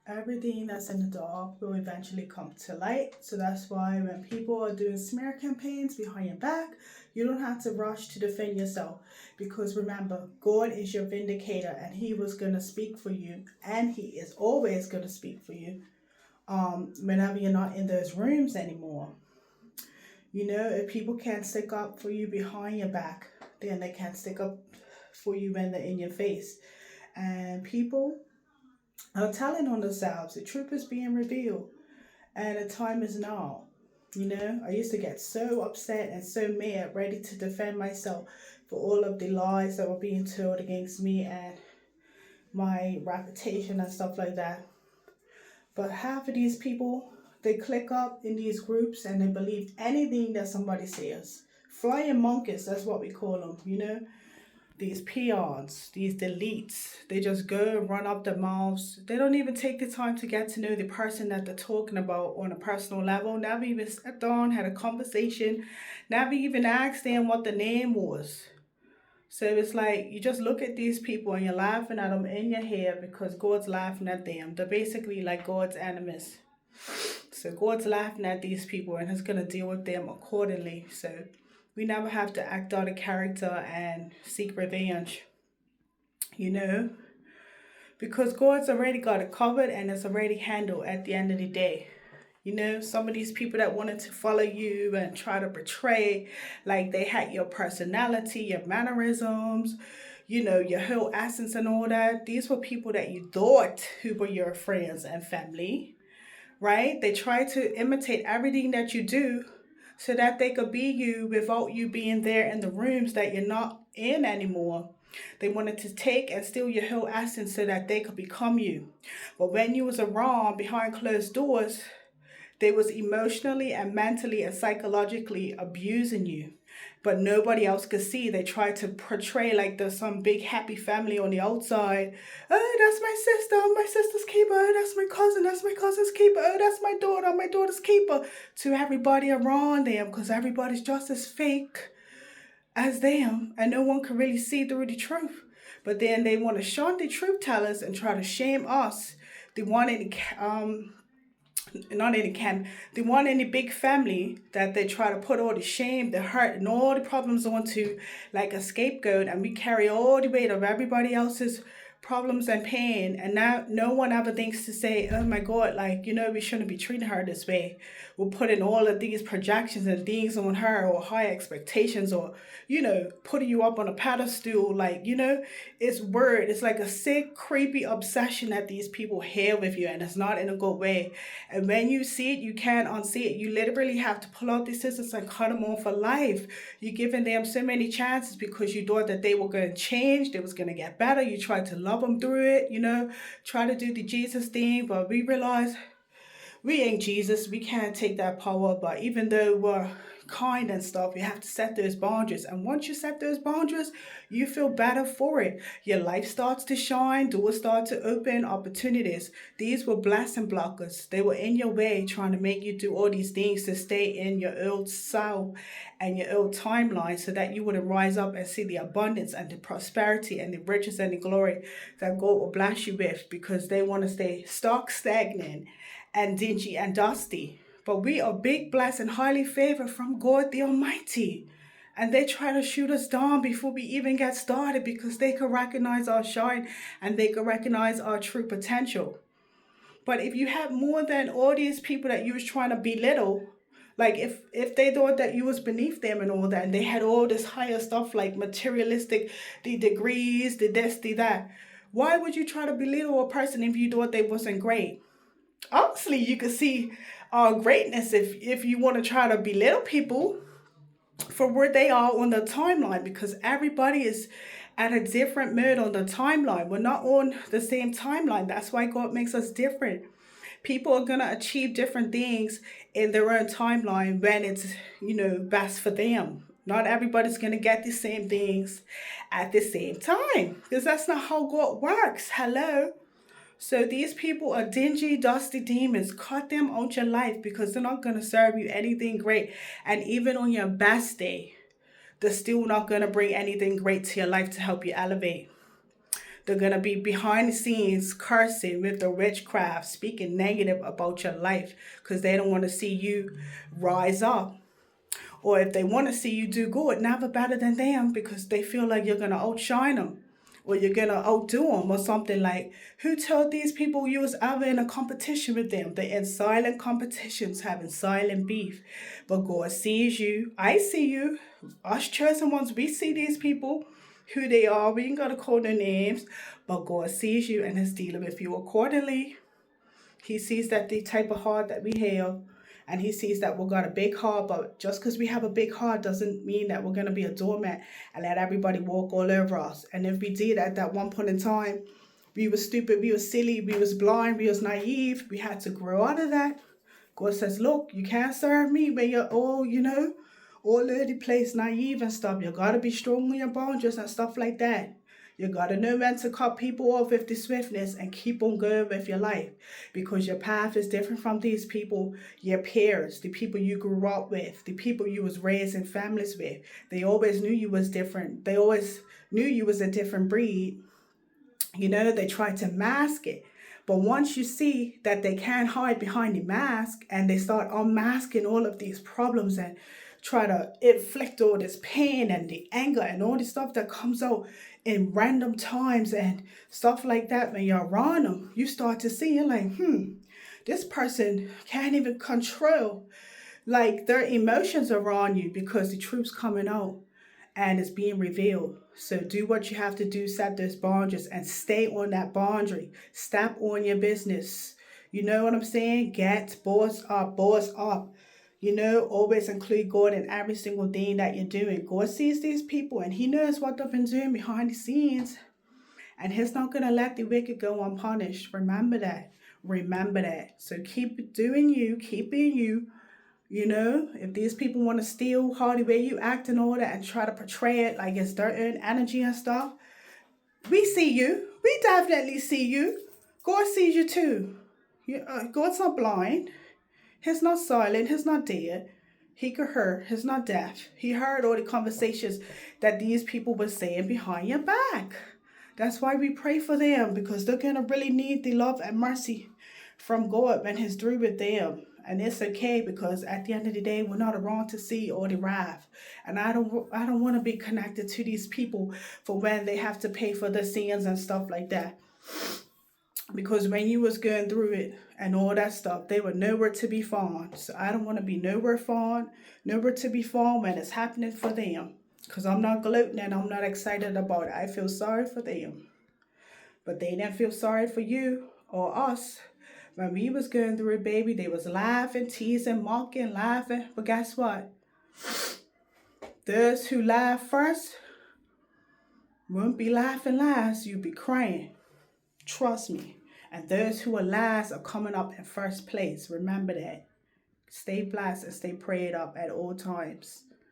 Everything that's in the dark will eventually come to light. So that's why when people are doing smear campaigns behind your back, you don't have to rush to defend yourself. Because remember, God is your vindicator and He was going to speak for you. And He is always going to speak for you whenever you're not in those rooms anymore. You know, if people can't stick up for you behind your back, then they can't stick up for you when they're in your face. And people are telling on themselves. The truth is being revealed, and the time is now. You know, I used to get so upset and so mad, ready to defend myself for all of the lies that were being told against me and my reputation and stuff like that. But half of these people, they click up in these groups and they believe anything that somebody says. Flying monkeys, that's what we call them, you know. These peons, these deletes, they just go and run up their mouths. They don't even take the time to get to know the person that they're talking about on a personal level. Never even sat down, had a conversation, never even asked them what the name was. So it's like you just look at these people and you're laughing at them in your head because God's laughing at them. They're basically like God's enemies. So God's laughing at these people and He's going to deal with them accordingly. So we never have to act out a character and seek revenge, you know, because God's already got it covered and it's already handled at the end of the day. You know, some of these people that wanted to follow you and try to portray like they had your personality, your mannerisms, you know, your whole essence and all that. These were people that you thought who were your friends and family, right? They try to imitate everything that you do so that they could be you without you being there in the rooms that you're not in anymore. They wanted to take and steal your whole essence so that they could become you. But when you was around behind closed doors, they was emotionally and mentally and psychologically abusing you. But nobody else could see. They tried to portray like there's some big happy family on the outside. Oh, that's my sister, I'm my sister's keeper. Oh, that's my cousin, that's my cousin's keeper. Oh, that's my daughter, I'm my daughter's keeper. To everybody around them, because everybody's just as fake as them. And no one can really see through the truth. But then they want to shun the truth tellers and try to shame us. They want any not any camp, the one in the big family that they try to put all the shame, the hurt, and all the problems onto like a scapegoat, and we carry all the weight of everybody else's problems and pain, and now no one ever thinks to say, oh my God, like, you know, we shouldn't be treating her this way. We're putting all of these projections and things on her, or high expectations, or, you know, putting you up on a pedestal, like, you know, it's weird. It's like a sick, creepy obsession that these people have with you, and it's not in a good way. And when you see it, you can't unsee it. You literally have to pull out these scissors and cut them off for life. You're giving them so many chances because you thought that they were going to change, they was going to get better. You tried to love them through it, you know, try to do the Jesus thing, but we realize we ain't Jesus. We can't take that power. But even though we're kind and stuff, you have to set those boundaries. And once you set those boundaries, you feel better for it. Your life starts to shine, doors start to open, opportunities. These were blessing blockers. They were in your way trying to make you do all these things to stay in your old self and your old timeline so that you wouldn't rise up and see the abundance and the prosperity and the riches and the glory that God will bless you with, because they want to stay stuck, stagnant, and dingy and dusty. But we are big, blessed, and highly favored from God the Almighty. And they try to shoot us down before we even get started because they can recognize our shine and they can recognize our true potential. But if you have more than all these people that you was trying to belittle, like if they thought that you was beneath them and all that, and they had all this higher stuff like materialistic, the degrees, the this, the that, why would you try to belittle a person if you thought they wasn't great? Obviously you can see greatness if you want to try to belittle people for where they are on the timeline, because everybody is at a different mode on the timeline. We're not on the same timeline. That's why God makes us different. People are going to achieve different things in their own timeline when it's, you know, best for them. Not everybody's going to get the same things at the same time, because that's not how God works. Hello. So these people are dingy, dusty demons. Cut them out your life because they're not going to serve you anything great. And even on your best day, they're still not going to bring anything great to your life to help you elevate. They're going to be behind the scenes cursing with the witchcraft, speaking negative about your life because they don't want to see you rise up. Or if they want to see you do good, never better than them because they feel like you're going to outshine them or you're going to outdo them or something. Like, who told these people you was ever in a competition with them? They're in silent competitions, having silent beef. But God sees you. I see you. Us chosen ones, we see these people, who they are. We ain't got to call their names. But God sees you and is dealing with you accordingly. He sees that the type of heart that we have, and he sees that we've got a big heart, but just because we have a big heart doesn't mean that we're going to be a doormat and let everybody walk all over us. And if we did at that one point in time, we were stupid, we were silly, we was blind, we was naive. We had to grow out of that. God says, look, you can't serve me when you're all, all over the place, naive and stuff. You got to be strong on your boundaries and stuff like that. You got to know when to cut people off with the swiftness and keep on going with your life, because your path is different from these people, your peers, the people you grew up with, the people you was raised in families with. They always knew you was different. They always knew you was a different breed. They tried to mask it. But once you see that they can't hide behind the mask and they start unmasking all of these problems and try to inflict all this pain and the anger and all the stuff that comes out in random times and stuff like that, when you're around them, you start to see, you're like, this person can't even control like their emotions around you because the truth's coming out and it's being revealed. So do what you have to do, set those boundaries and stay on that boundary. Stop on your business. You know what I'm saying? Get boss up, boss up. Always include God in every single thing that you're doing. God sees these people and he knows what they've been doing behind the scenes. And he's not going to let the wicked go unpunished. Remember that. Remember that. So keep doing you. Keep being you. If these people want to steal how the way you act and all that and try to portray it like it's their own energy and stuff, we see you. We definitely see you. God sees you too. God's not blind. He's not silent. He's not dead. He could hear. He's not deaf. He heard all the conversations that these people were saying behind your back. That's why we pray for them, because they're going to really need the love and mercy from God when he's through with them. And it's okay, because at the end of the day, we're not around to see all the wrath. And I don't want to be connected to these people for when they have to pay for their sins and stuff like that. Because when you was going through it and all that stuff, they were nowhere to be found. So I don't want to be nowhere to be found when it's happening for them. Because I'm not gloating and I'm not excited about it. I feel sorry for them. But they didn't feel sorry for you or us. When we was going through it, baby, they was laughing, teasing, mocking, laughing. But guess what? Those who laugh first won't be laughing last. You'll be crying. Trust me. And those who are last are coming up in first place. Remember that. Stay blessed and stay prayed up at all times.